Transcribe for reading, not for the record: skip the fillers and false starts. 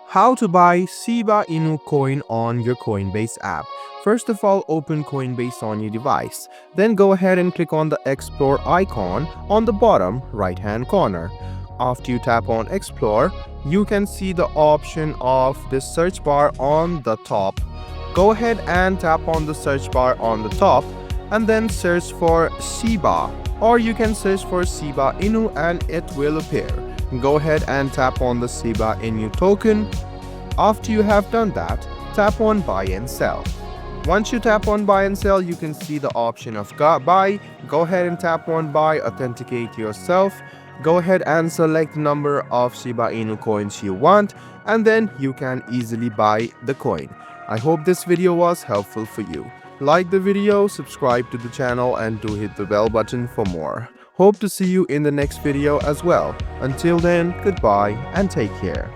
How to buy Shiba Inu coin on your Coinbase app. First of all, open Coinbase on your device. Then go ahead and click on the Explore icon on the bottom right hand corner. After you tap on Explore, you can see the option of this search bar on the top. Go ahead and tap on the search bar on the top and then search for Shiba, or you can search for Shiba Inu and it will appear. Go ahead and tap on the Shiba Inu token. After you have done that, tap on buy and sell. Once you tap on buy and sell, you can see the option of buy. Go ahead and tap on buy, authenticate yourself. Go ahead and select the number of Shiba Inu coins you want, and then you can easily buy the coin. I hope this video was helpful for you. Like the video, subscribe to the channel, and do hit the bell button for more. Hope to see you in the next video as well. Until then, goodbye and take care.